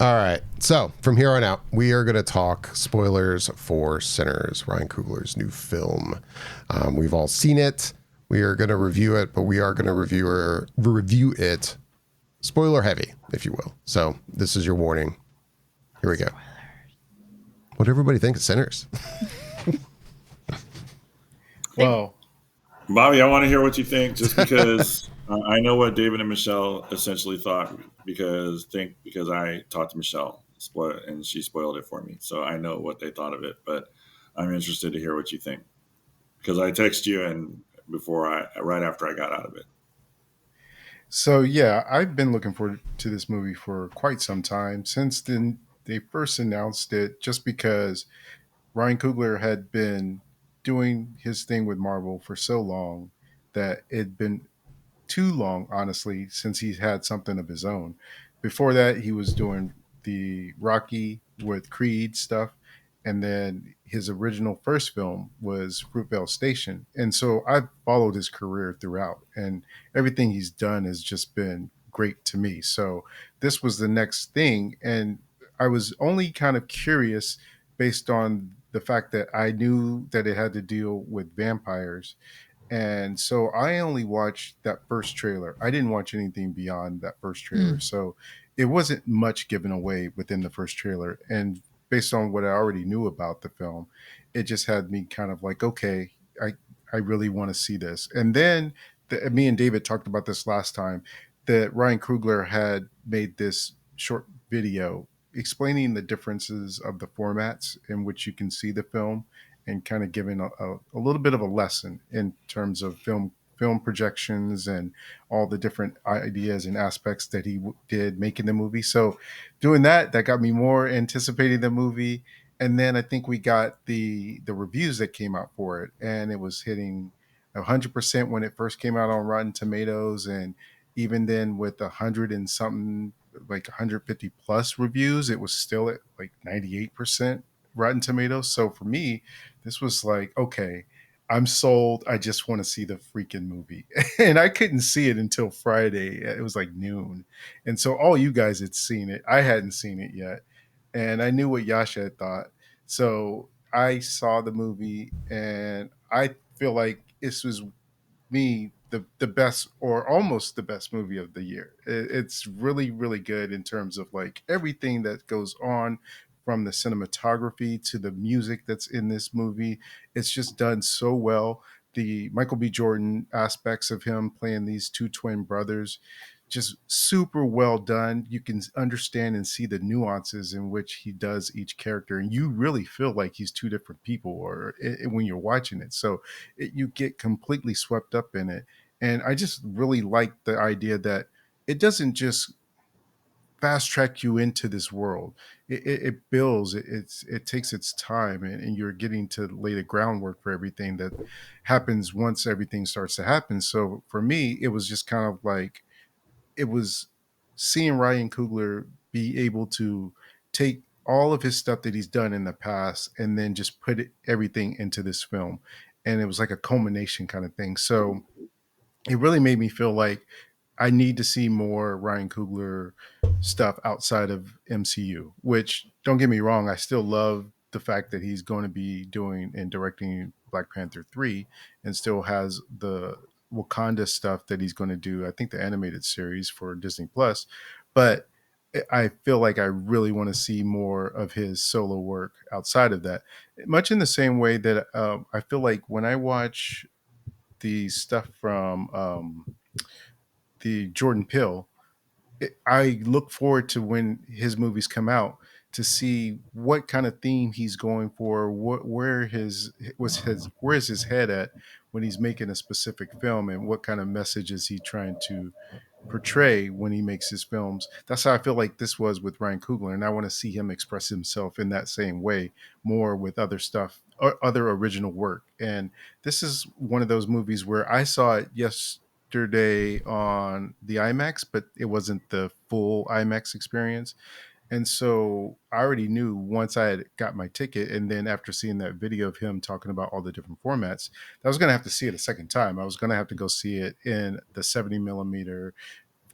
All right. So from here on out, we are going to talk spoilers for Sinners, Ryan Coogler's new film. We've all seen it. We are going to review it, but we are going to review it spoiler heavy, if you will. So this is your warning. Here we go. What do everybody think of Sinners? Well, Bobby, I want to hear what you think, just because I know what David and Michelle essentially thought because I talked to Michelle and she spoiled it for me, so I know what they thought of it. But I'm interested to hear what you think because I texted you and right after I got out of it. so yeah, I've been looking forward to this movie for quite some time since then they first announced it. Just because Ryan Coogler had been doing his thing with Marvel for so long that it'd been too long, honestly, since he's had something of his own. Before that, he was doing the Rocky with Creed stuff, and then his original first film was Fruitvale Station. And so I've followed his career throughout, and everything he's done has just been great to me. So this was the next thing, and I was only kind of curious based on the fact that I knew that it had to deal with vampires, and so I only watched that first trailer. I didn't watch anything beyond that first trailer. Mm. So it wasn't much given away within the first trailer. And based on what I already knew about the film, it just had me kind of like, okay, I really want to see this. And then me and David talked about this last time that Ryan Coogler had made this short video explaining the differences of the formats in which you can see the film, and kind of giving a little bit of a lesson in terms of film projections and all the different ideas and aspects that he did making the movie. So doing that got me more anticipating the movie. And then I think we got the reviews that came out for it, and it was hitting 100% when it first came out on Rotten Tomatoes, and even then with 100 and something, like 150 plus reviews, it was still at like 98% Rotten Tomatoes. So for me, this was like, okay, I'm sold. I just want to see the freaking movie. And I couldn't see it until Friday. It was like noon. And so all you guys had seen it. I hadn't seen it yet. And I knew what Yasha had thought. So I saw the movie, and I feel like this was me the best, or almost the best movie of the year. It's really really good in terms of like everything that goes on, from the cinematography to the music that's in this movie. It's just done so well. The Michael B. Jordan aspects of him playing these two twin brothers, just super well done. You can understand and see the nuances in which he does each character, and you really feel like he's two different people, or when you're watching it. So you get completely swept up in it. And I just really like the idea that it doesn't just fast track you into this world. It builds. It takes its time, and you're getting to lay the groundwork for everything that happens once everything starts to happen. So for me, it was just kind of like, it was seeing Ryan Coogler be able to take all of his stuff that he's done in the past and then just put everything into this film. And it was like a culmination kind of thing. So it really made me feel like I need to see more Ryan Coogler stuff outside of MCU, which, don't get me wrong, I still love the fact that he's going to be doing and directing Black Panther 3, and still has the Wakanda stuff that he's going to do, I think the animated series for Disney Plus. But I feel like I really want to see more of his solo work outside of that. Much in the same way that I feel like when I watch the stuff from the Jordan Peele, I look forward to when his movies come out to see what kind of theme he's going for, where's his head at when he's making a specific film, and what kind of message is he trying to portray when he makes his films. That's how I feel like this was with Ryan Coogler, and I want to see him express himself in that same way more with other stuff or other original work. And this is one of those movies where I saw it yesterday on the IMAX, but it wasn't the full IMAX experience. And so I already knew once I had got my ticket, and then after seeing that video of him talking about all the different formats, I was going to have to see it a second time. I was going to have to go see it in the 70 millimeter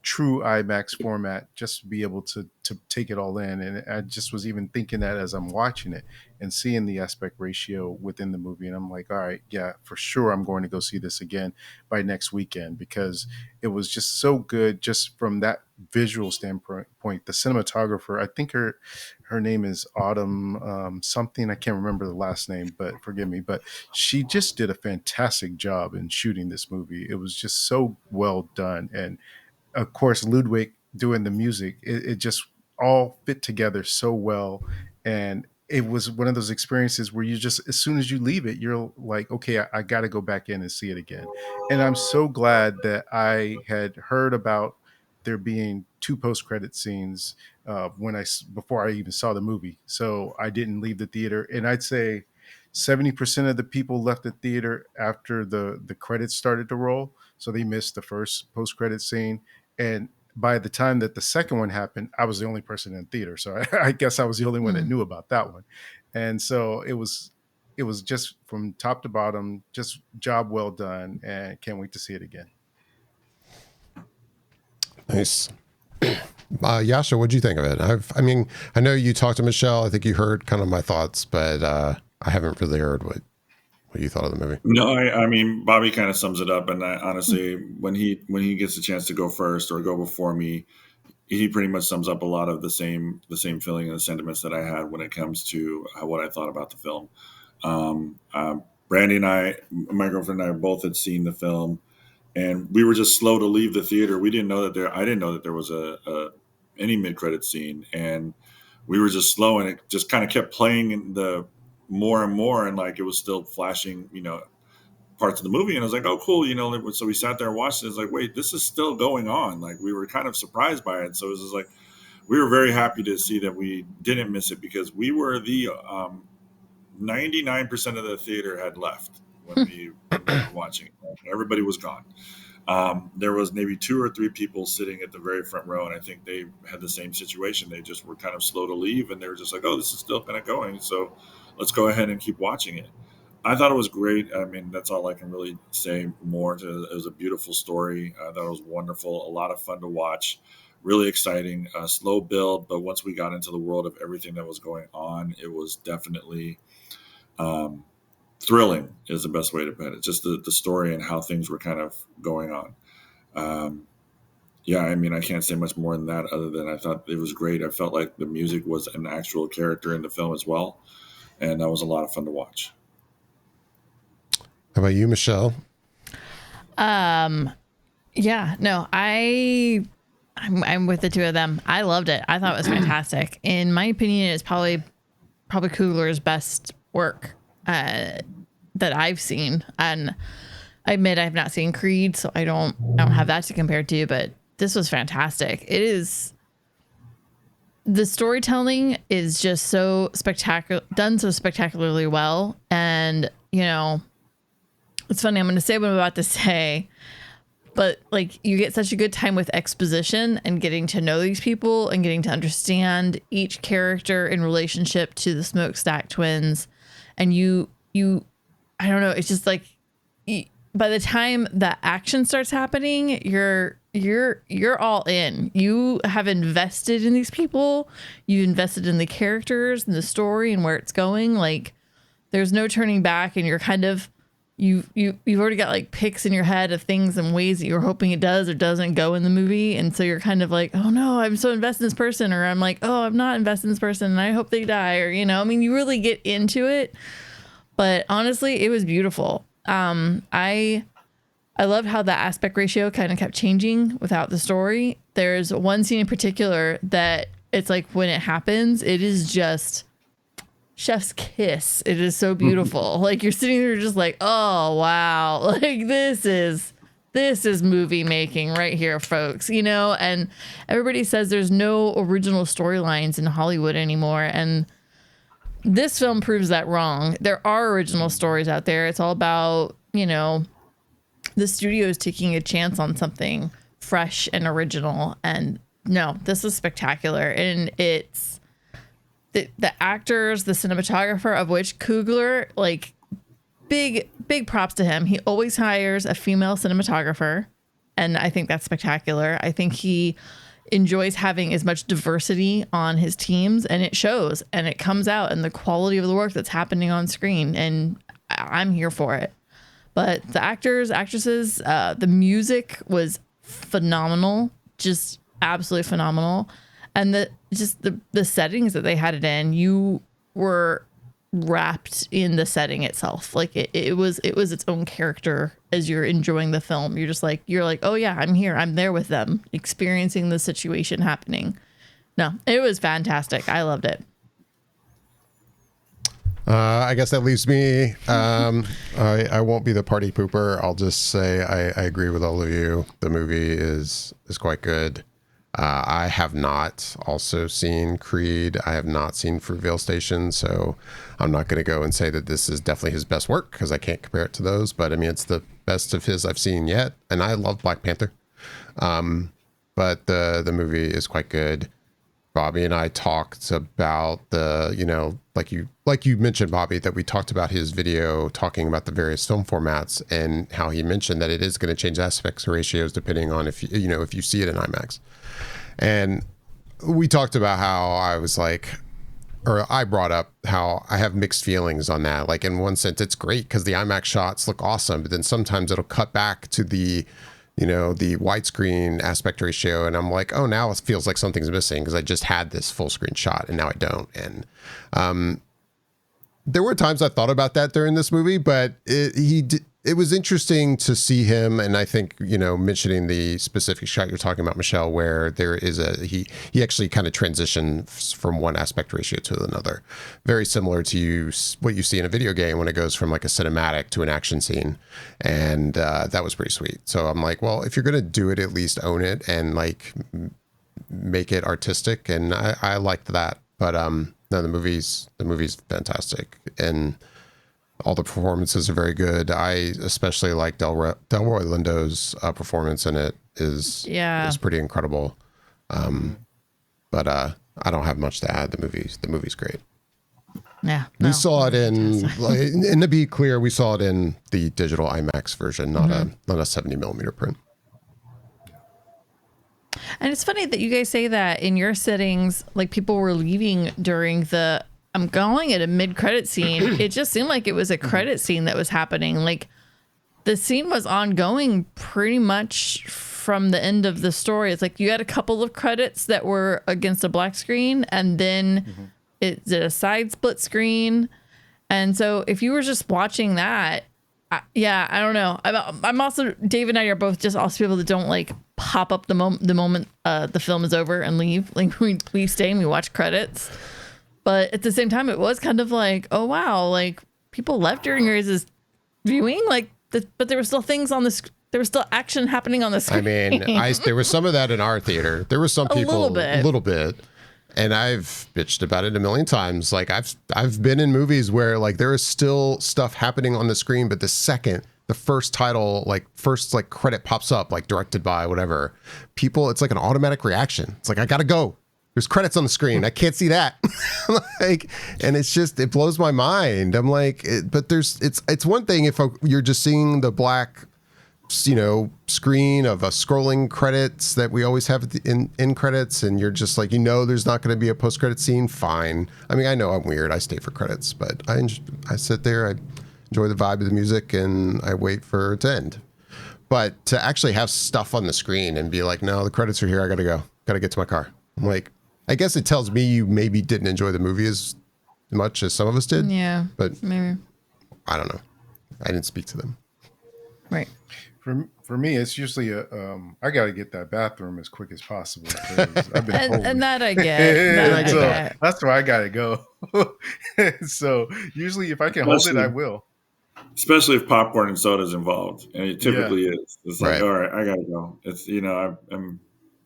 true IMAX format just to be able to take it all in. And I just was even thinking that as I'm watching it and seeing the aspect ratio within the movie. And I'm like, all right, yeah, for sure I'm going to go see this again by next weekend, because it was just so good just from that visual standpoint. The cinematographer, I think her name is Autumn something. I can't remember the last name, but forgive me. But she just did a fantastic job in shooting this movie. It was just so well done. And of course, Ludwig doing the music, it just all fit together so well. And it was one of those experiences where you just, as soon as you leave it, you're like, okay, I got to go back in and see it again. And I'm so glad that I had heard about there being two post-credit scenes before I even saw the movie. So I didn't leave the theater. And I'd say 70% of the people left the theater after the credits started to roll. So they missed the first post-credit scene. And by the time that the second one happened, I was the only person in theater. So I guess I was the only one that knew about that one. And so it was just from top to bottom, just job well done, and can't wait to see it again. Nice. Yasha, what'd you think of it? I mean, I know you talked to Michelle. I think you heard kind of my thoughts, but I haven't really heard what you thought of the movie. No, I mean, Bobby kind of sums it up. And I, honestly, when he gets a chance to go first or go before me, he pretty much sums up a lot of the same feeling and the sentiments that I had when it comes to what I thought about the film. Brandy and I, my girlfriend and I, both had seen the film, and we were just slow to leave the theater. We didn't know that I didn't know that there was any mid-credit scene, and we were just slow, and it just kind of kept playing in the more and more, and like it was still flashing, parts of the movie, and I was like, oh, cool, so we sat there and watched it. It's like, wait, this is still going on. Like, we were kind of surprised by it. So it was just like, we were very happy to see that we didn't miss it, because we were the 99% of the theater had left when we were watching it. Everybody was gone. There was maybe 2 or 3 people sitting at the very front row, and I think they had the same situation. They just were kind of slow to leave, and they were just like, oh, this is still kind of going, so let's go ahead and keep watching it. I thought it was great. I mean, that's all I can really say more. It was a beautiful story. I thought it was wonderful, a lot of fun to watch, really exciting, slow build. But once we got into the world of everything that was going on, it was definitely thrilling is the best way to put it. Just the story and how things were kind of going on. Yeah, I mean, I can't say much more than that, other than I thought it was great. I felt like the music was an actual character in the film as well. And that was a lot of fun to watch. How about you, Michelle? Yeah, no, I'm with the two of them. I loved it. I thought it was fantastic. In my opinion, it's probably Coogler's best work that I've seen. And I admit I've not seen Creed, so I don't have that to compare to, but this was fantastic. It is, the storytelling is just so spectacular, done so spectacularly well. And, it's funny, I'm going to say what I'm about to say, but like, you get such a good time with exposition and getting to know these people and getting to understand each character in relationship to the Smokestack twins. And you, I don't know, it's just like, by the time the action starts happening, you're all in. You have invested in these people. You invested in the characters and the story and where it's going. Like, there's no turning back, and you're kind of, you've already got like picks in your head of things and ways that you're hoping it does or doesn't go in the movie. And so you're kind of like, oh no, I'm so invested in this person, or I'm like, oh, I'm not invested in this person and I hope they die, or, I mean, you really get into it. But honestly, it was beautiful. I loved how the aspect ratio kind of kept changing without the story. There's one scene in particular that it's like, when it happens, it is just chef's kiss. It is so beautiful. Like, you're sitting there just like, oh wow, like this is movie making right here, folks, and everybody says there's no original storylines in Hollywood anymore, and this film proves that wrong. There are original stories out there. It's all about, the studios taking a chance on something fresh and original. And no, this is spectacular. And it's the actors, the cinematographer, of which Coogler, like, big props to him. He always hires a female cinematographer. And I think that's spectacular. I think he enjoys having as much diversity on his teams, and it shows and it comes out in the quality of the work that's happening on screen. And I'm here for it. But the actors, actresses, the music was phenomenal, just absolutely phenomenal. And the settings that they had it in, you were wrapped in the setting itself. Like it was its own character as you're enjoying the film. You're like, oh yeah, I'm here. I'm there with them, experiencing the situation happening. No, it was fantastic. I loved it. I guess that leaves me. I won't be the party pooper. I'll just say I agree with all of you. The movie is quite good. I have not also seen Creed. I have not seen Fruitvale Station, so I'm not going to go and say that this is definitely his best work because I can't compare it to those. But I mean, it's the best of his I've seen yet, and I love Black Panther. But the movie is quite good. Bobby and I talked about like you mentioned, Bobby, that we talked about his video talking about the various film formats and how he mentioned that it is going to change aspects ratios depending on if you see it in IMAX. And we talked about how I brought up how I have mixed feelings on that. Like in one sense, it's great because the IMAX shots look awesome, but then sometimes it'll cut back to the widescreen aspect ratio. And I'm like, oh, now it feels like something's missing because I just had this full screen shot and now I don't. And there were times I thought about that during this movie, but it was interesting to see him. And I think, mentioning the specific shot you're talking about, Michelle, where there is he actually kind of transitions from one aspect ratio to another. Very similar to what you see in a video game when it goes from like a cinematic to an action scene. And that was pretty sweet. So I'm like, well, if you're going to do it, at least own it and like make it artistic. And I liked that. But no, the movie's fantastic. And all the performances are very good. I especially like Delroy Lindo's performance in it is pretty incredible. But I don't have much to add. The movie's great. Yeah, we saw it and to be clear, we saw it in the digital IMAX version, not a 70 millimeter print. And it's funny that you guys say that in your settings, like people were leaving during I'm calling it a mid-credit scene. It just seemed like it was a credit scene that was happening. Like the scene was ongoing pretty much from the end of the story. It's like you had a couple of credits that were against a black screen, and then it did a side split screen. And so if you were just watching that, I don't know. I'm also, Dave and I are both just also people that don't like pop up the moment the film is over and leave. Like we stay and we watch credits. But at the same time, it was kind of like, oh, wow, like people left during your guys' viewing, but there were still things on there was still action happening on the screen. I mean, there was some of that in our theater. There were some people, a little bit, and I've bitched about it a million times. Like I've been in movies where like there is still stuff happening on the screen, but the second the first title, first credit pops up, like directed by whatever, it's like an automatic reaction. It's like, I gotta go. There's credits on the screen. I can't see that. And it blows my mind. I'm like, it's one thing if you're just seeing the black, screen of a scrolling credits that we always have in credits, and you're just like, there's not going to be a post-credit scene. Fine. I mean, I know I'm weird. I stay for credits, but I sit there, I enjoy the vibe of the music, and I wait for it to end. But to actually have stuff on the screen and be like, no, the credits are here. I got to go. Got to get to my car. I'm like, I guess it tells me you maybe didn't enjoy the movie as much as some of us did. Yeah. But maybe. I don't know. I didn't speak to them. Right. For me, it's usually I got to get that bathroom as quick as possible. I've been and that I get. That's where I got to go. So usually if I can hold it, I will. Especially if popcorn and soda is involved. And it typically is. It's like, all right, I got to go. It's, I'm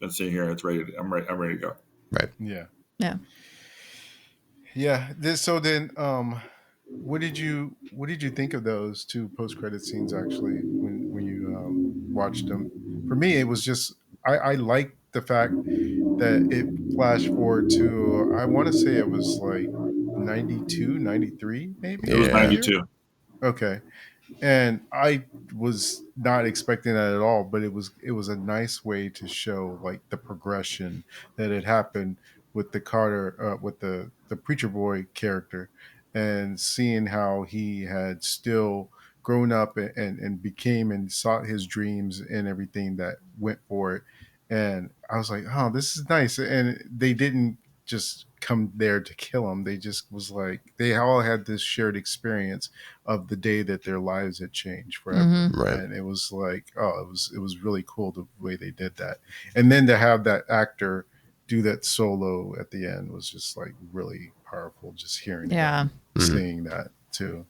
sitting here. It's ready. I'm ready to go. Right. Yeah. Yeah. Yeah. So then, what did you think of those two post-credit scenes actually when you watched them? For me, it was just I liked the fact that it flashed forward to, I want to say it was like 92, 93 maybe. It was 92. Okay. And I was not expecting that at all, but it was a nice way to show like the progression that had happened with the Carter, with the preacher boy character, and seeing how he had still grown up and became and sought his dreams and everything that went for it. And I was like, oh, this is nice. And they didn't just come there to kill him. They just was like, they all had this shared experience of the day that their lives had changed forever. Mm-hmm. Right. And it was like, oh, it was really cool the way they did that. And then to have that actor do that solo at the end was just like really powerful, just hearing Yeah. him saying that too.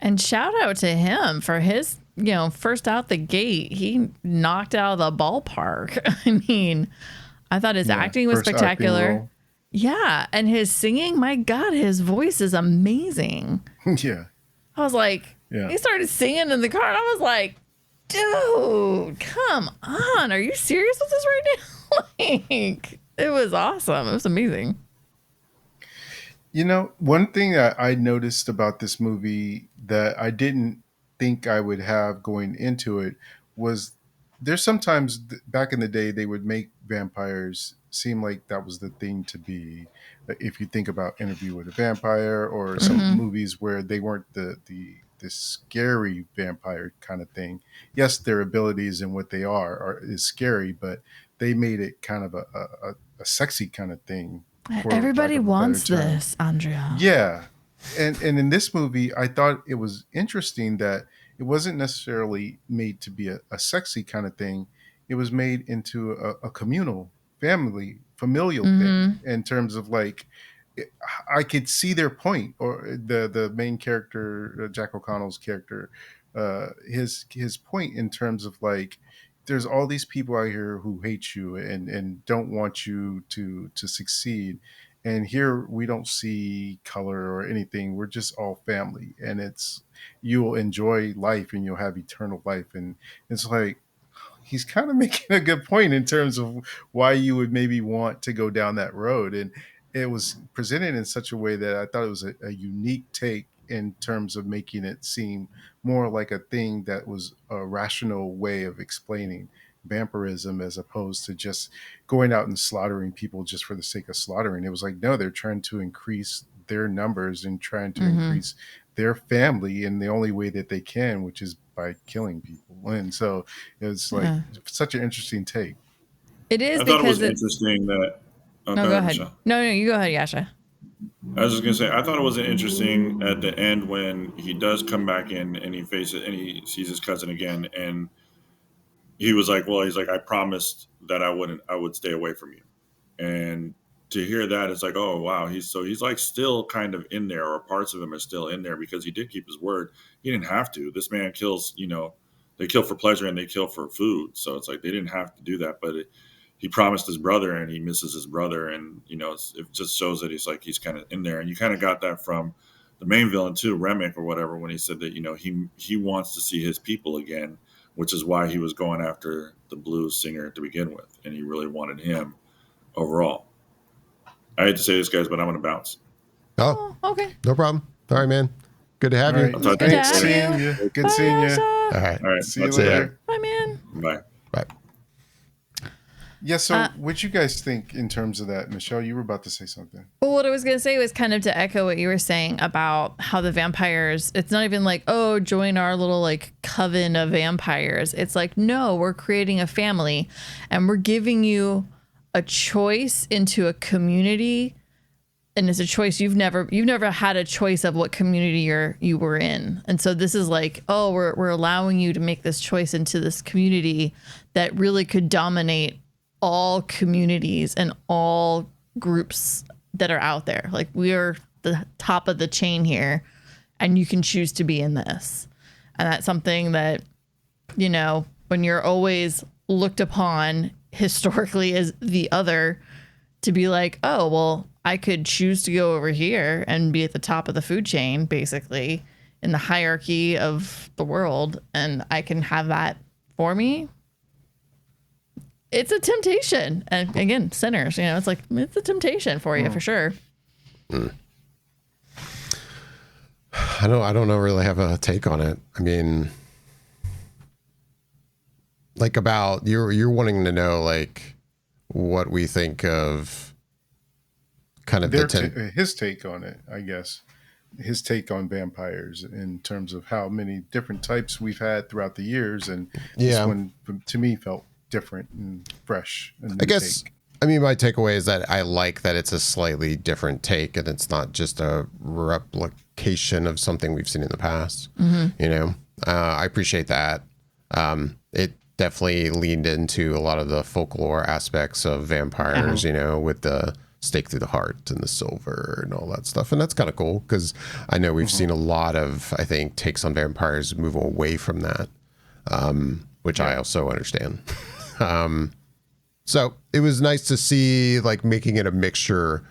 And shout out to him for his, first out the gate, he knocked out of the ballpark. I mean, I thought his acting was First acting spectacular. role. Yeah. And his singing, my God, his voice is amazing. Yeah. I was like, Yeah. he started singing in the car, and I was like, dude, come on. Are you serious with this right now? Like, it was awesome. It was amazing. One thing that I noticed about this movie that I didn't think I would have going into it was there's sometimes back in the day they would make vampires seem like that was the thing to be. If you think about Interview with a Vampire or some movies where they weren't the scary vampire kind of thing. Yes, their abilities and what they is scary, but they made it kind of a sexy kind of thing. for Everybody lack of a wants better term. this, Andrea. Yeah. And in this movie, I thought it was interesting that it wasn't necessarily made to be a sexy kind of thing. It was made into a communal, familial thing in terms of like, I could see their point, or the main character, Jack O'Connell's character, his point in terms of like, there's all these people out here who hate you and don't want you to succeed, and here we don't see color or anything. We're just all family, and you'll enjoy life and you'll have eternal life. And it's like, he's kind of making a good point in terms of why you would maybe want to go down that road. And it was presented in such a way that I thought it was a unique take in terms of making it seem more like a thing that was a rational way of explaining vampirism, as opposed to just going out and slaughtering people just for the sake of slaughtering. It was like, no, they're trying to increase their numbers and trying to increase their family in the only way that they can, which is by killing people. And so it's like such an interesting take. It is I thought it was because it's. interesting that. Oh, No, go ahead. Michelle. No, you go ahead, Yasha. I was just gonna say, I thought it was interesting at the end when he does come back in and he faces and he sees his cousin again, and he was like, "Well, he's like, I promised that I would stay away from you," and to hear that, it's like, oh wow, he's like still kind of in there, or parts of him are still in there because he did keep his word. He didn't have to. This man kills, they kill for pleasure and they kill for food, so it's like they didn't have to do that, but he promised his brother and he misses his brother. And, it just shows that he's kind of in there. And you kind of got that from the main villain too, Remick or whatever, when he said that, he wants to see his people again, which is why he was going after the blues singer to begin with. And he really wanted him overall. I hate to say this, guys, but I'm going to bounce. Oh, okay. no problem. All right, man. Good to have All you. right. I'll talk to Thanks you later. seeing you. Good Bye, seeing you. Yasha. All right. All right. See you I'll see later. Bye, man. Bye. Bye. Yeah. So, what you guys think in terms of that, Michelle? You were about to say something. Well, what I was going to say was kind of to echo what you were saying about how the vampires, it's not even like, oh, join our little like coven of vampires. It's like, no, we're creating a family and we're giving you a choice into a community. And it's a choice you've never had a choice of what community you were in. And so this is like, oh, we're allowing you to make this choice into this community that really could dominate all communities and all groups that are out there. Like, we are the top of the chain here, and you can choose to be in this. And that's something that, when you're always looked upon historically as the other, to be like, oh, well, I could choose to go over here and be at the top of the food chain, basically, in the hierarchy of the world, and I can have that for me. It's a temptation. And again, sinners, it's like, it's a temptation for you for sure. I don't know really have a take on it. I mean, like about you're wanting to know like what we think of kind of his take on it, I guess. His take on vampires in terms of how many different types we've had throughout the years, and this one to me felt different and fresh. I guess take. I mean, my takeaway is that I like that it's a slightly different take, and it's not just a replication of something we've seen in the past. You know, I appreciate that. It definitely leaned into a lot of the folklore aspects of vampires. You know, with the stake through the heart and the silver and all that stuff, and that's kind of cool because I know we've seen a lot of, I think, takes on vampires move away from that, which I also understand. So it was nice to see like making it a mixture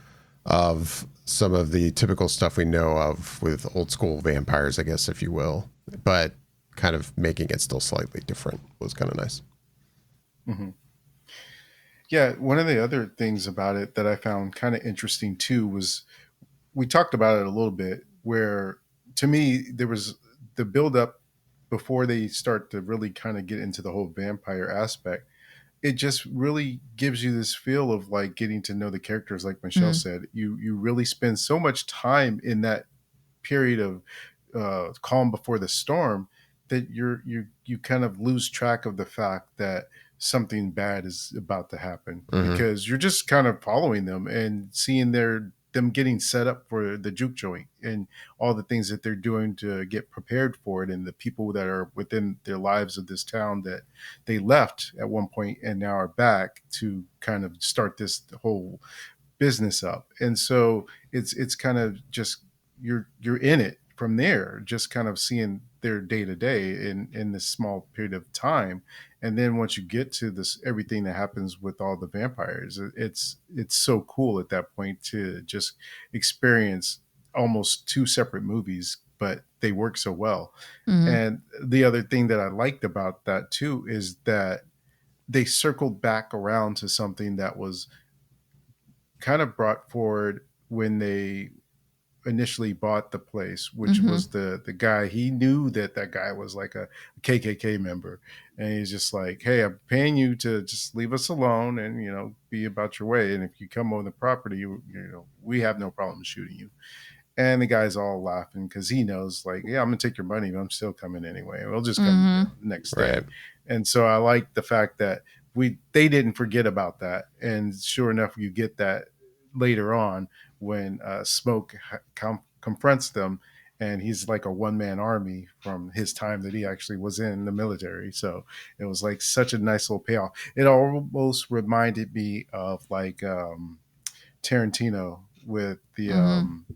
of some of the typical stuff we know of with old school vampires, I guess, if you will, but kind of making it still slightly different was kind of nice. Yeah, one of the other things about it that I found kind of interesting too was we talked about it a little bit, where to me there was the build up before they start to really kind of get into the whole vampire aspect. It just really gives you this feel of like getting to know the characters, like Michelle said. You really spend so much time in that period of calm before the storm that you kind of lose track of the fact that something bad is about to happen, because you're just kind of following them and seeing them getting set up for the juke joint and all the things that they're doing to get prepared for it, and the people that are within their lives of this town that they left at one point and now are back to kind of start this whole business up. And so it's kind of just you're in it from there, just kind of seeing their day to day in this small period of time. And then once you get to this, everything that happens with all the vampires, it's so cool at that point to just experience almost two separate movies, but they work so well. And the other thing that I liked about that too is that they circled back around to something that was kind of brought forward when they initially bought the place, which was the guy. He knew that guy was like a KKK member, and he's just like, hey, I'm paying you to just leave us alone and, you know, be about your way, and if you come on the property, you know, we have no problem shooting you. And the guy's all laughing because he knows, like, yeah, I'm gonna take your money, but I'm still coming anyway. We'll just come next day. And so I like the fact that they didn't forget about that. And sure enough, you get that later on when Smoke confronts them, and he's like a one-man army from his time that he actually was in the military. So it was like such a nice little payoff. It almost reminded me of like Tarantino with the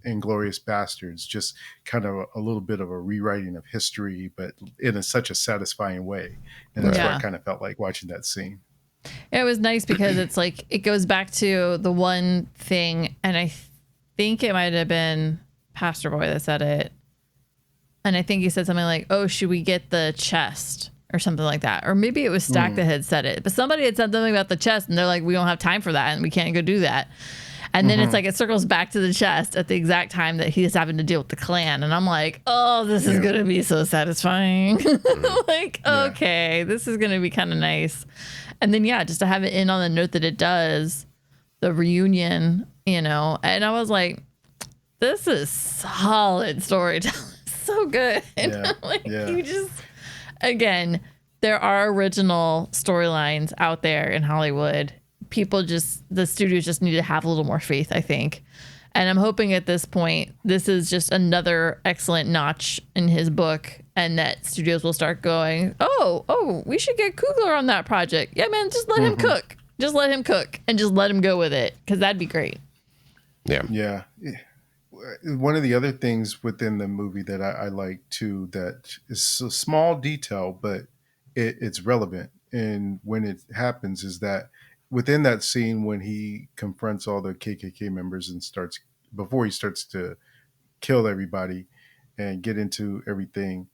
Inglourious Bastards, just kind of a little bit of a rewriting of history, but in such a satisfying way. And that's what I kind of felt like watching that scene. It was nice because it's like it goes back to the one thing, and I think it might have been Pastor Boy that said it, and I think he said something like, "Oh, should we get the chest?" or something like that, or maybe it was Stack that had said it, but somebody had said something about the chest, and they're like, "We don't have time for that, and we can't go do that." And then it's like it circles back to the chest at the exact time that he's having to deal with the clan. And I'm like, oh, this is going to be so satisfying. Like, okay, this is going to be kind of nice. And then, just to have it in on the note that it does, the reunion, you know. And I was like, this is solid storytelling. So good. You just, again, there are original storylines out there in Hollywood. The studios just need to have a little more faith, I think. And I'm hoping at this point, this is just another excellent notch in his book, and that studios will start going, oh, we should get Coogler on that project. Yeah, man, just let him cook. Just let him cook and just let him go with it, because that'd be great. Yeah. One of the other things within the movie that I like too, that is a small detail, but it's relevant. And when it happens is that within that scene when he confronts all the KKK members and before he starts to kill everybody and get into everything,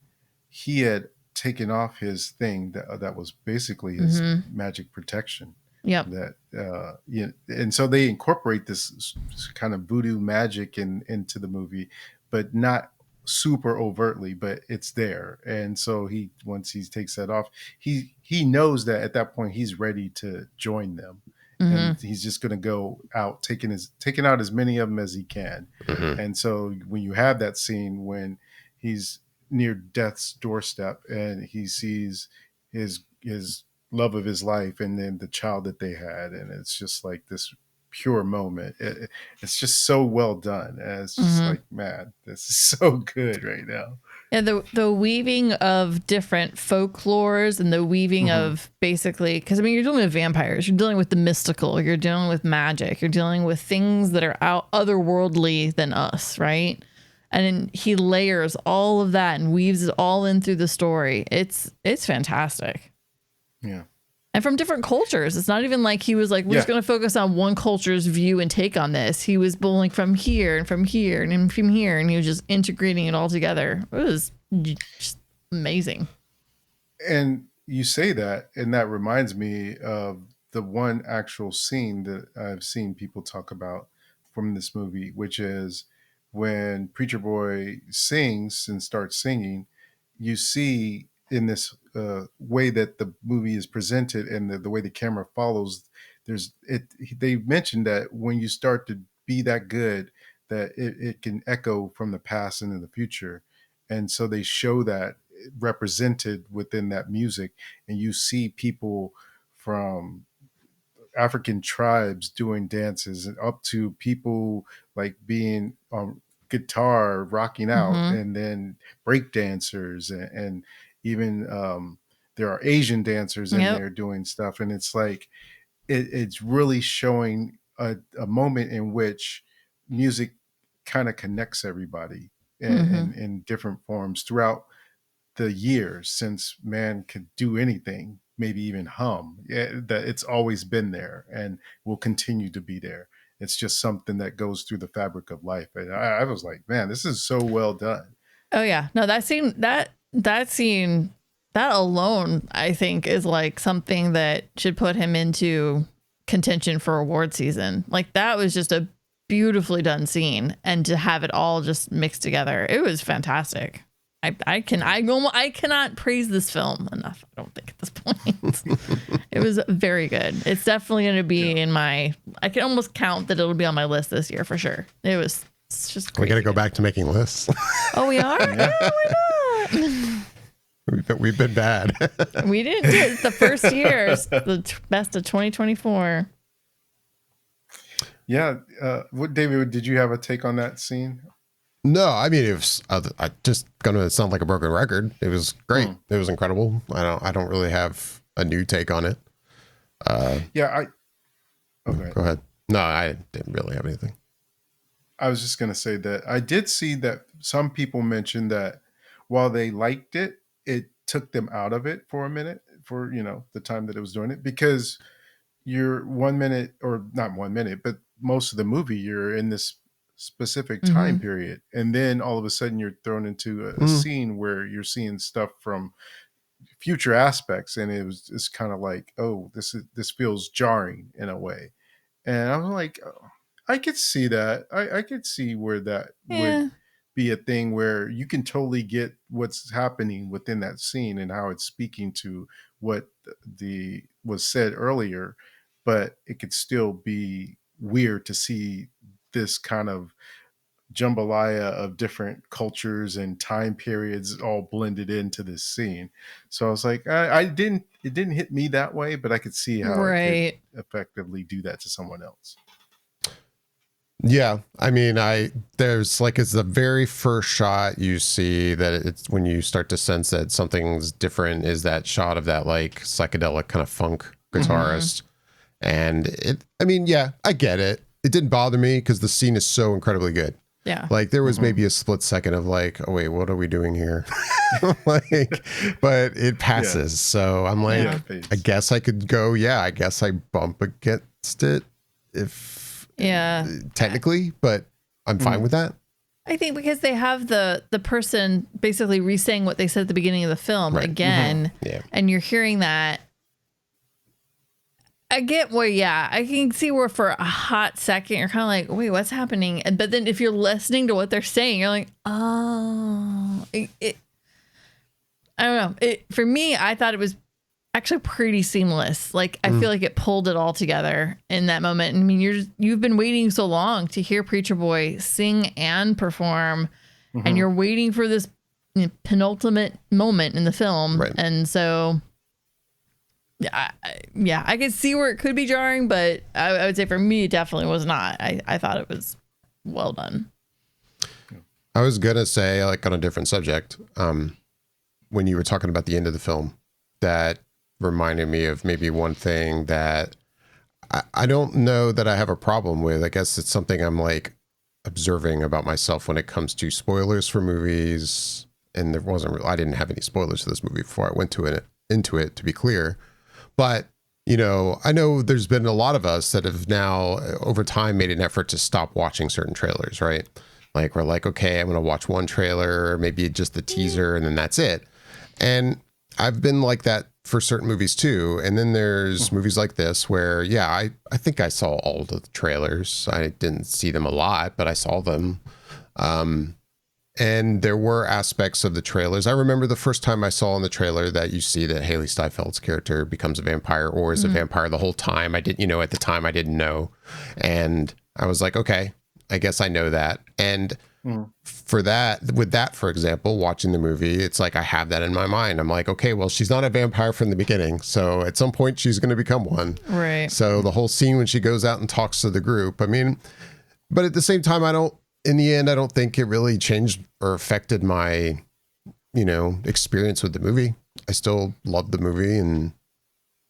he had taken off his thing that was basically his magic protection. And so they incorporate this kind of voodoo magic into the movie, but not super overtly, but it's there. And so once he takes that off, he knows that at that point he's ready to join them. Mm-hmm. And he's just going to go out taking out as many of them as he can. Mhm. And so when you have that scene when he's near death's doorstep and he sees his love of his life and then the child that they had, and it's just like this pure moment. It's just so well done. And it's just Mhm. like, man, this is so good right now. Yeah, the weaving of different folklores and the weaving Mhm. of basically, because I mean, you're dealing with vampires, you're dealing with the mystical, you're dealing with magic, you're dealing with things that are out otherworldly than us, right? And then he layers all of that and weaves it all in through the story. It's fantastic. Yeah. And from different cultures. It's not even like he was like, we're just Yeah. going to focus on one culture's view and take on this. He was bowling from here and from here and from here. And he was just integrating it all together. It was just amazing. And you say that, and that reminds me of the one actual scene that I've seen people talk about from this movie, which is when Preacher Boy sings and starts singing. You see in this way that the movie is presented and the way the camera follows, there's it. They mentioned that when you start to be that good, that it can echo from the past into the future, and so they show that represented within that music, and you see people from African tribes doing dances and up to people like being on guitar rocking out, Mm-hmm. and then break dancers, and even there are Asian dancers in Yep. there doing stuff, and it's like it's really showing a moment in which music kind of connects everybody Mm-hmm. in different forms throughout the years since man could do anything, maybe even hum. Yeah, that it's always been there and will continue to be there. It's just something that goes through the fabric of life. And I was like, man, this is so well done. Oh yeah. No, that scene, that alone, I think is like something that should put him into contention for award season. Like that was just a beautifully done scene, and to have it all just mixed together, it was fantastic. I cannot praise this film enough. I don't think at this point. It was very good. It's definitely going to be in my. I can almost count that it'll be on my list this year for sure. It's just. We got to crazy go good. back to making lists. Oh, we are. Yeah. Yeah, why not? We've been bad. We didn't. It's the first year, it's the best of 2024. Yeah. What, David, did you have a take on that scene? No, I mean, it was. I just gonna sound like a broken record. It was great. Mm. It was incredible. I don't really have a new take on it. Yeah. Okay. Go ahead. No, I didn't really have anything. I was just going to say that I did see that some people mentioned that while they liked it, it took them out of it for a minute for, the time that it was doing it, because you're 1 minute, or not 1 minute, but most of the movie, you're in this specific time Mhm. period. And then all of a sudden you're thrown into a Mm. scene where you're seeing stuff from future aspects. And it's kind of like, oh, this feels jarring in a way. And I'm like, oh, I could see that. I could see where that Yeah. would be a thing where you can totally get what's happening within that scene and how it's speaking to what the was said earlier, but it could still be weird to see this kind of jambalaya of different cultures and time periods all blended into this scene. So I was like, it didn't hit me that way, but I could see how it Right. could effectively do that to someone else. Yeah, I mean, there's like, it's the very first shot you see that it's when you start to sense that something's different is that shot of that like psychedelic kind of funk guitarist. And I mean, yeah, I get it. It didn't bother me because the scene is so incredibly good. Yeah. Like there was maybe a split second of like, oh wait, what are we doing here? Like, but it passes. So I'm like, Yeah. I guess I could go, yeah, I guess I bump against it if Yeah. technically, but I'm fine with that. I think because they have the person basically re-saying what they said at the beginning of the film Right. again, Yeah. and you're hearing that. I get where, yeah, I can see where for a hot second you're kind of like, wait, what's happening? But then if you're listening to what they're saying, you're like, oh, I don't know. For me, I thought it was actually pretty seamless. Like I feel like it pulled it all together in that moment. I mean, you've been waiting so long to hear Preacher Boy sing and perform, and you're waiting for this penultimate moment in the film, Right. and so. Yeah, I could see where it could be jarring, but I would say for me, it definitely was not. I thought it was well done. I was gonna say, like, on a different subject, when you were talking about the end of the film, that reminded me of maybe one thing that I don't know that I have a problem with. I guess it's something I'm like observing about myself when it comes to spoilers for movies. And I didn't have any spoilers for this movie before I went into it, to be clear. But, you know, I know there's been a lot of us that have now over time made an effort to stop watching certain trailers, right? Like we're like, okay, I'm going to watch one trailer, or maybe just the teaser, and then that's it. And I've been like that for certain movies too. And then there's movies like this where, yeah, I think I saw all the trailers. I didn't see them a lot, but I saw them. And there were aspects of the trailers. I remember the first time I saw in the trailer that you see that Haley Steinfeld's character becomes a vampire or is a vampire the whole time. I didn't, at the time I didn't know. And I was like, okay, I guess I know that. And for that, for example, watching the movie, it's like I have that in my mind. I'm like, okay, well, she's not a vampire from the beginning. So at some point she's going to become one. Right. So the whole scene when she goes out and talks to the group, I mean, but at the same time, in the end, I don't think it really changed or affected my, experience with the movie. I still loved the movie, and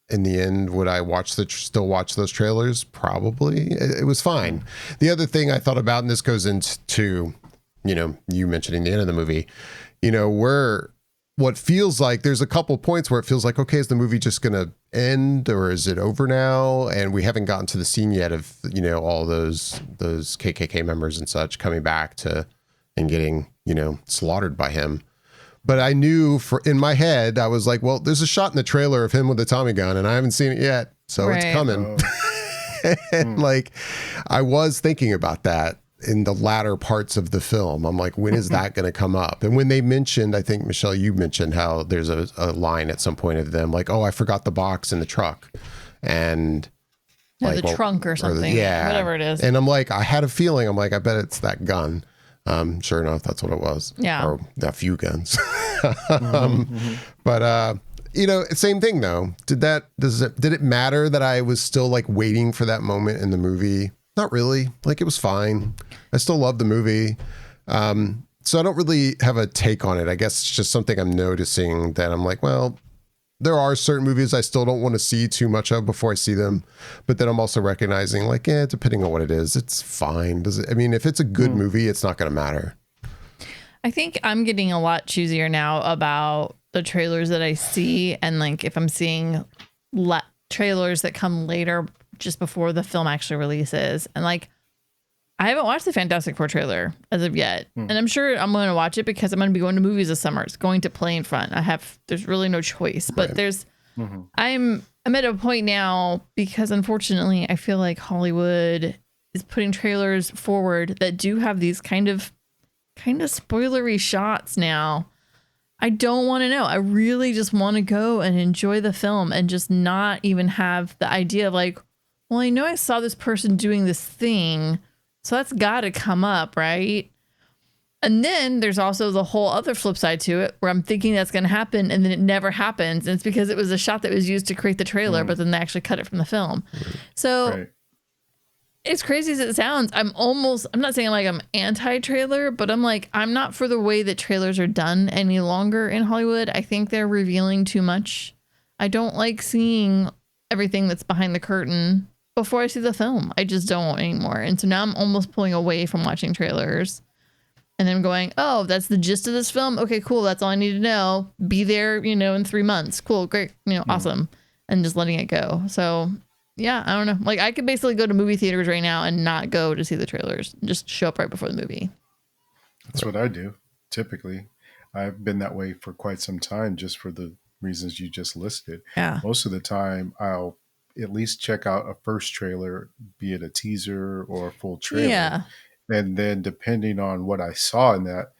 in the end, would I still watch those trailers? Probably. It was fine. The other thing I thought about, and this goes into, you mentioning the end of the movie, what feels like there's a couple points where it feels like, okay, is the movie just going to end, or is it over now? And we haven't gotten to the scene yet of, all those KKK members and such coming back and getting, slaughtered by him. But I knew in my head, I was like, well, there's a shot in the trailer of him with a Tommy gun and I haven't seen it yet. So It's coming. And like, I was thinking about that in the latter parts of the film. I'm like, when is that going to come up? And when they mentioned, I think, Michelle, you mentioned how there's a line at some point of them like, oh, I forgot the box in the truck. And the trunk or something. Whatever it is. And I'm like, I had a feeling, I'm like, I bet it's that gun. Sure enough, that's what it was. Yeah. Or a few guns. But, same thing though. Did it matter that I was still like waiting for that moment in the movie? Not really. Like, it was fine. I still love the movie. So I don't really have a take on it. I guess it's just something I'm noticing that I'm like, well, there are certain movies I still don't want to see too much of before I see them. But then I'm also recognizing like, depending on what it is, it's fine. If it's a good movie, it's not going to matter. I think I'm getting a lot choosier now about the trailers that I see. And like, if I'm seeing trailers that come later, just before the film actually releases. And like, I haven't watched the Fantastic Four trailer as of yet. And I'm sure I'm going to watch it because I'm going to be going to movies this summer. It's going to play in front. There's really no choice, but I'm at a point now because unfortunately I feel like Hollywood is putting trailers forward that do have these kind of spoilery shots now. I don't want to know. I really just want to go and enjoy the film and just not even have the idea of like, well, I know I saw this person doing this thing, so that's got to come up, right? And then there's also the whole other flip side to it where I'm thinking that's going to happen and then it never happens. And it's because it was a shot that was used to create the trailer, but then they actually cut it from the film. So as crazy as it sounds, I'm not saying like I'm anti-trailer, but I'm like, I'm not for the way that trailers are done any longer in Hollywood. I think they're revealing too much. I don't like seeing everything that's behind the curtain before I see the film. I just don't anymore. And so now I'm almost pulling away from watching trailers and then going, oh, that's the gist of this film. Okay, cool. That's all I need to know. Be there, in 3 months. Cool. Great. Awesome. And just letting it go. So yeah, I don't know. Like I could basically go to movie theaters right now and not go to see the trailers. Just show up right before the movie. That's what I do. Typically, I've been that way for quite some time, just for the reasons you just listed. Yeah. Most of the time I'll at least check out a first trailer, be it a teaser or a full trailer. Yeah. And then depending on what I saw in that,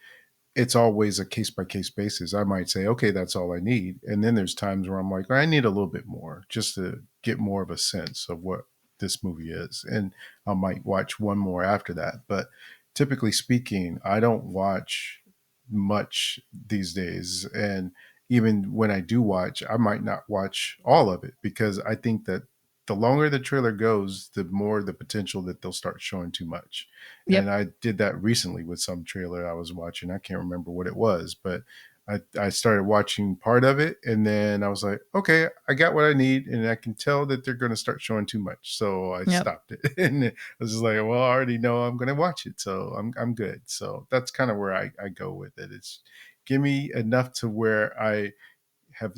it's always a case by case basis. I might say, okay, that's all I need. And then there's times where I'm like, I need a little bit more just to get more of a sense of what this movie is. And I might watch one more after that. But typically speaking, I don't watch much these days. And even when I do watch, I might not watch all of it because I think that the longer the trailer goes, the more the potential that they'll start showing too much. Yep. And I did that recently with some trailer I was watching. I can't remember what it was, but I started watching part of it and then I was like, okay, I got what I need. And I can tell that they're going to start showing too much. So I Yep. stopped it. And I was just like, well, I already know I'm going to watch it. So I'm good. So that's kind of where I go with it. It's give me enough to where I have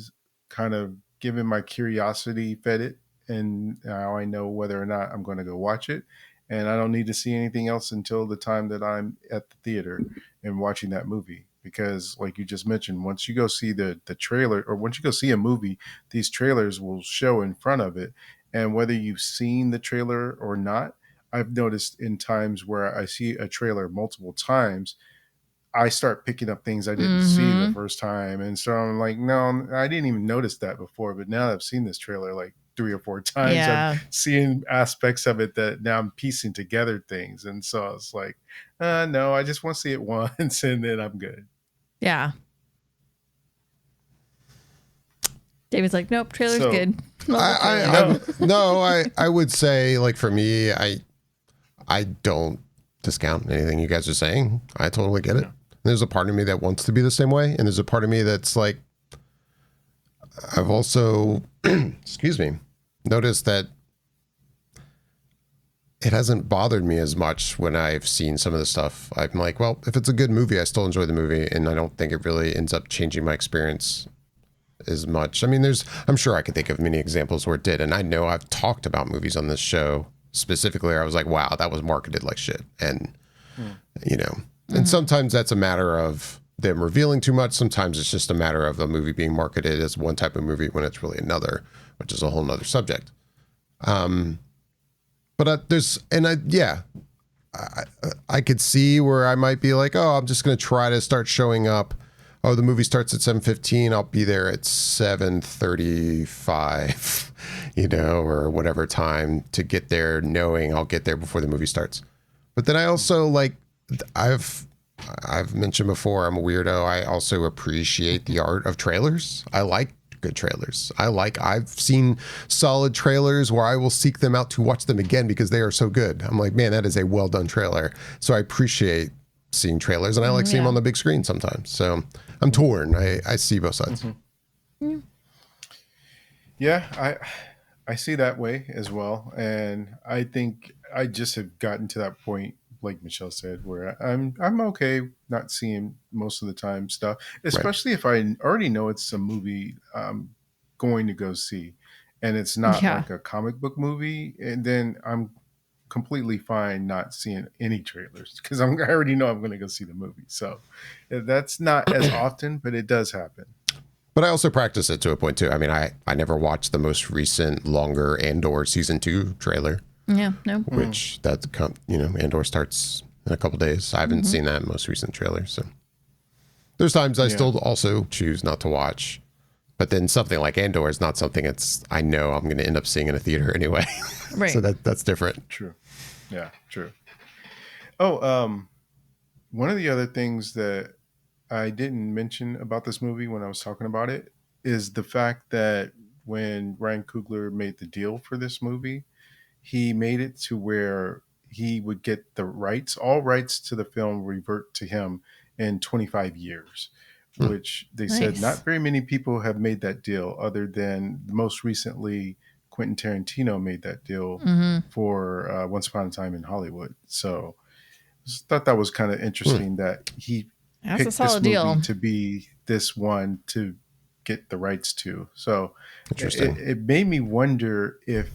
kind of given my curiosity fed it and now I know whether or not I'm going to go watch it and I don't need to see anything else until the time that I'm at the theater and watching that movie because like you just mentioned once you go see the trailer or once you go see a movie these trailers will show in front of it and whether you've seen the trailer or not I've noticed in times where I see a trailer multiple times I start picking up things I didn't see the Mm-hmm. first time. And so I'm like, no, I didn't even notice that before. But now that I've seen this trailer like 3 or 4 times, I'm Yeah. seeing aspects of it that now I'm piecing together things. And so I was like, no, I just want to see it once and then I'm good. Yeah. David's like, nope, trailer's So, good. Love the trailer. I would say like for me, I don't discount anything you guys are saying. I totally get it. There's a part of me that wants to be the same way, and there's a part of me that's like, I've also, excuse me, noticed that it hasn't bothered me as much when I've seen some of the stuff. I'm like, well, if it's a good movie, I still enjoy the movie, and I don't think it really ends up changing my experience as much. I mean, I'm sure I could think of many examples where it did, and I know I've talked about movies on this show specifically where I was like, wow, that was marketed like shit. And, you know, and sometimes that's a matter of them revealing too much. Sometimes it's just a matter of a movie being marketed as one type of movie when it's really another, which is a whole nother subject. But I could see where I might be like, oh, I'm just going to try to start showing up. Oh, the movie starts at 7:15. I'll be there at 7:35, or whatever time to get there, knowing I'll get there before the movie starts. But then I also like, I've mentioned before, I'm a weirdo. I also appreciate the art of trailers. I like good trailers. I've seen solid trailers where I will seek them out to watch them again because they are so good. I'm like, man, that is a well done trailer. So I appreciate seeing trailers and I like seeing them on the big screen sometimes. So I'm torn. I see both sides. Yeah, I see that way as well. And I think I just have gotten to that point, like Michelle said, where I'm okay not seeing most of the time stuff, especially if I already know it's a movie I'm going to go see and it's not Yeah. like a comic book movie, and then I'm completely fine not seeing any trailers because I already know I'm going to go see the movie. So that's not as often, but it does happen. But I also practice it to a point too. I mean, I never watched the most recent longer Andor season 2 trailer. Yeah. No. Which Andor starts in a couple days. I haven't seen that most recent trailer. So there's times I still also choose not to watch. But then something like Andor is not something I know I'm going to end up seeing in a theater anyway. Right. So that's different. True. Yeah, true. Oh, one of the other things that I didn't mention about this movie when I was talking about it is the fact that when Ryan Coogler made the deal for this movie, he made it to where he would get the rights, all rights to the film revert to him in 25 years, which they said Nice. not very many people have made that deal other than most recently Quentin Tarantino made that deal for Once Upon a Time in Hollywood. So I just thought that was kind of interesting that he That's a picked this solid movie deal. to be this one to get the rights to. So Interesting. it made me wonder if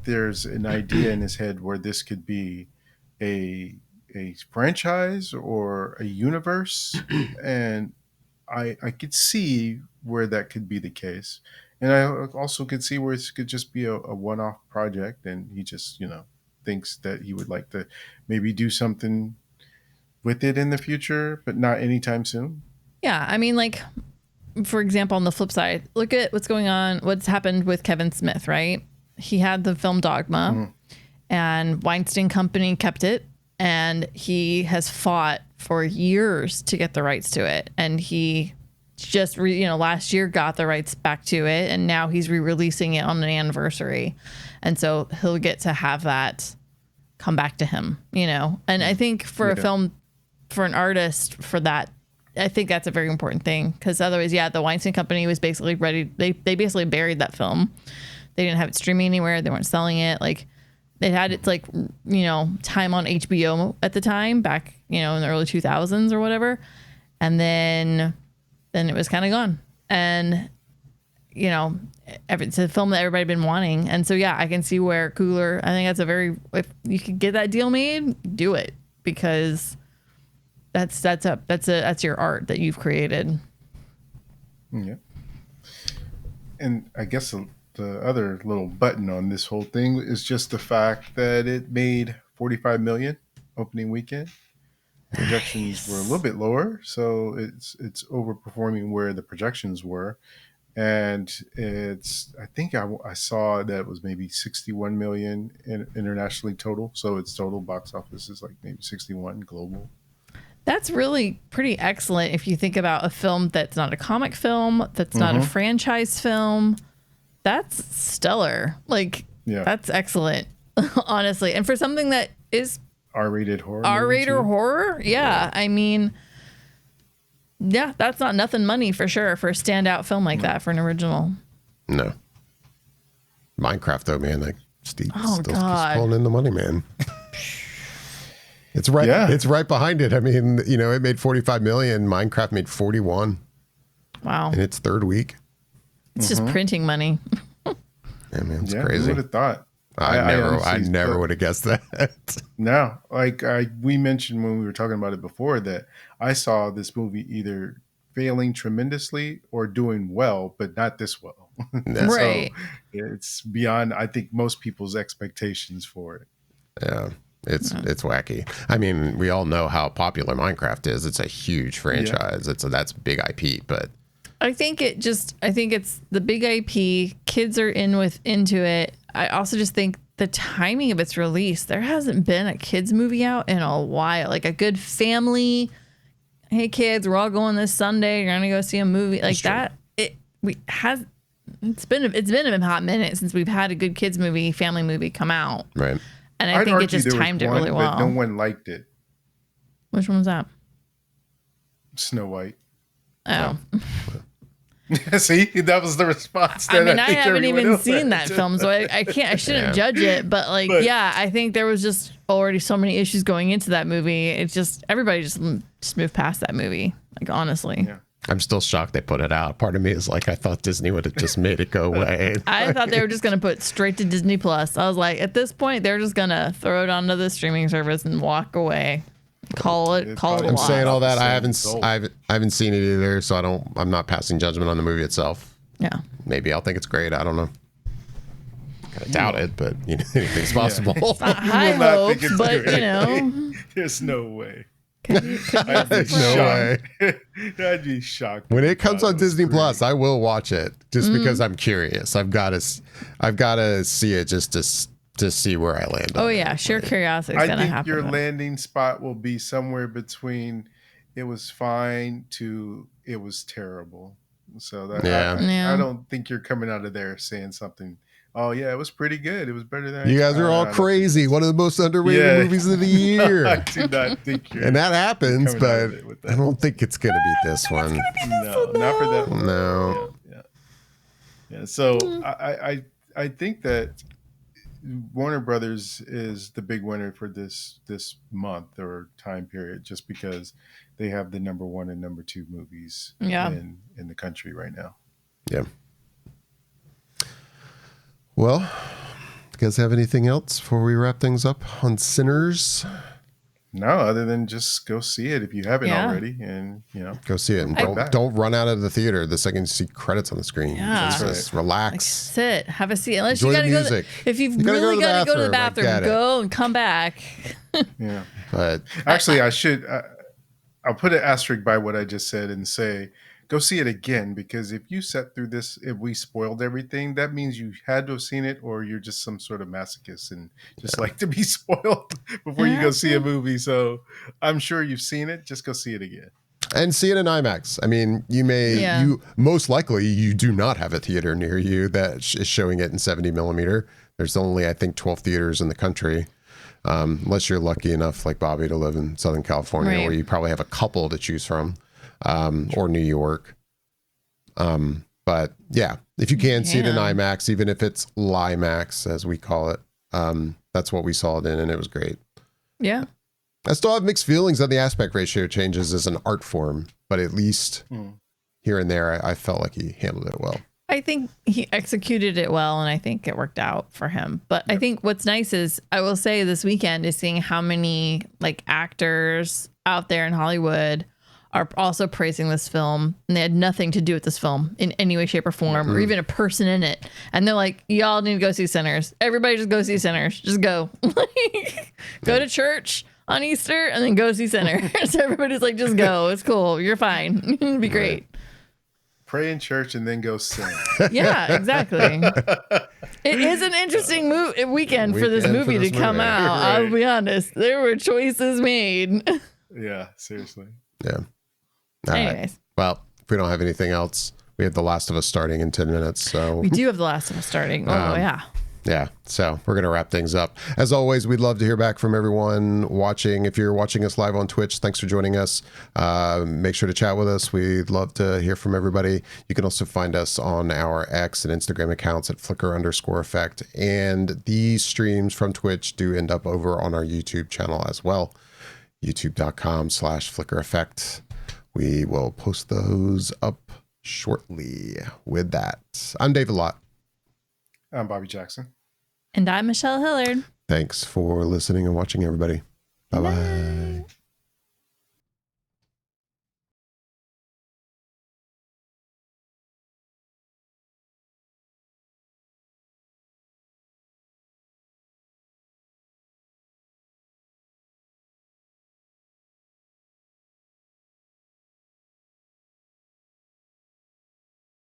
there's an idea in his head where this could be a franchise or a universe, and I could see where that could be the case, and I also could see where it could just be a one-off project, and he just thinks that he would like to maybe do something with it in the future, but not anytime soon. Yeah, I mean, like, for example, on the flip side, look at what's happened with Kevin Smith, right? He had the film Dogma, and Weinstein Company kept it, and he has fought for years to get the rights to it, and he just last year got the rights back to it, and now he's re-releasing it on an anniversary, and so he'll get to have that come back to him, and I think for a film, for an artist, for that, I think that's a very important thing, because otherwise, the Weinstein Company was basically ready. They basically buried that film. They didn't have it streaming anywhere. They weren't selling it. Like, it had its time on HBO at the time, back in the early 2000s or whatever, and then it was kind of gone. And it's a film that everybody had been wanting, and so I can see where Coogler. I think if you could get that deal made, do it, because that's your art that you've created. Yeah. And I guess the other little button on this whole thing is just the fact that it made 45 million opening weekend. Projections were a little bit lower, so it's overperforming where the projections were. And I think I saw that it was maybe 61 million internationally total. So its total box office is like maybe 61 global. That's really pretty excellent if you think about a film that's not a comic film, that's not a franchise film. That's stellar. Like, that's excellent, honestly. And for something that is R-rated horror. R-rated horror? Yeah. I mean, that's not nothing money for sure for a standout film like that, for an original. No. Minecraft, though, man. Like, Steve still keeps God. pulling in the money, man. It's right. Yeah. It's right behind it. I mean, it made 45 million. Minecraft made 41 Wow. in its third week. It's just printing money. Yeah, man, it's Who crazy. would have thought? I never would have guessed that. No, like we mentioned when we were talking about it before, that I saw this movie either failing tremendously or doing well, but not this well. Right. So it's beyond, I think, most people's expectations for it. Yeah. It's wacky. I mean, we all know how popular Minecraft is. It's a huge franchise. That's big IP, but I think it's the big IP. Kids are into it. I also just think the timing of its release, there hasn't been a kids movie out in a while. Like a good family, hey kids, we're all going this Sunday, you're gonna go see a movie like that. It's been a hot minute since we've had a good kids movie, family movie come out. right. And I think it just timed it really well. But no one liked it. Which one was that? Snow White. Oh. See, that was the response. I mean, I haven't even seen that film, so I shouldn't judge it. But I think there was just already so many issues going into that movie. It's just, everybody just moved past that movie. Like, honestly. Yeah. I'm still shocked they put it out. Part of me is like, I thought Disney would have just made it go away. I thought they were just going to put it straight to Disney Plus. I was like, at this point, they're just going to throw it onto the streaming service and walk away. Call it a I'm lot. saying all that. I haven't seen it either, so I'm not passing judgment on the movie itself. Yeah. Maybe I'll think it's great. I don't know. Kind of doubt it, but anything's possible. Not high hopes, but There's no way. Could be I'd be No way. I'd be shocked. When it comes on Disney great. Plus, I will watch it just because I'm curious. I've got to see it just to see where I land. Oh on yeah, it. sheer curiosity is I gonna think happen. your landing spot will be somewhere between it was fine to it was terrible. So that Yeah. I don't think you're coming out of there saying something. Oh yeah, it was pretty good. It was better than You guys are all crazy. One of the most underrated movies of the year. I do not think you're. And that happens, coming out but of it with that. I don't think it's going to be this one. No, not for that one. No. Yeah. So I think that Warner Brothers is the big winner for this month or time period, just because they have the number 1 and number 2 movies in the country right now. Yeah. Well, you guys have anything else before we wrap things up on Sinners? No, other than just go see it if you haven't Yeah. already, and Go see it. And Come back. don't run out of the theater the second you see credits on the screen. Yeah. Just Right. Like, relax. sit, have a seat. Unless Enjoy you the gotta go. music. If you've You gotta really got to go to the bathroom, I bathroom, get it. go and come back. yeah. But Actually, I'll put an asterisk by what I just said and say, go see it again, because if you sat through this, if we spoiled everything, that means you had to have seen it, or you're just some sort of masochist and just like to be spoiled before you go see a movie. So I'm sure you've seen it. Just go see it again. and see it in IMAX. I mean, Yeah. you most likely you do not have a theater near you that is showing it in 70 millimeter. There's only, I think, 12 theaters in the country. Unless you're lucky enough, like Bobby, to live in Southern California, Right. where you probably have a couple to choose from, or New York. But yeah, if you can see it in Yeah. IMAX, even if it's Limax, as we call it, that's what we saw it in, and it was great. Yeah. I still have mixed feelings on the aspect ratio changes as an art form, but at least here and there, I felt like he handled it well. I think he executed it well, and I think it worked out for him. But I think what's nice is, I will say, this weekend is seeing how many like actors out there in Hollywood are also praising this film, and they had nothing to do with this film in any way, shape, or form, or even a person in it. And they're like, y'all need to go see Sinners. Everybody just go see Sinners. Just go. Like, go to church on Easter and then go see Sinners. Everybody's like, just go. It's cool. You're fine. It'll be great. Pray in church and then go sing. Yeah, exactly. It is an interesting weekend for this Weekend movie for this to come movie. out. Right. I'll be honest. There were choices made. Yeah, seriously. Yeah. All right. Anyways, Well, if we don't have anything else, we have The Last of Us starting in 10 minutes. So we do have The Last of Us starting. Oh, yeah. yeah, so we're going to wrap things up. As always, we'd love to hear back from everyone watching. If you're watching us live on Twitch, thanks for joining us. Make sure to chat with us. We'd love to hear from everybody. You can also find us on our X and Instagram accounts at Flickr_effect. And these streams from Twitch do end up over on our YouTube channel as well. youtube.com/flickereffect. We will post those up shortly. With that, I'm David Lott. I'm Bobby Jackson. And I'm Michelle Hillard. Thanks for listening and watching, everybody. Bye-bye.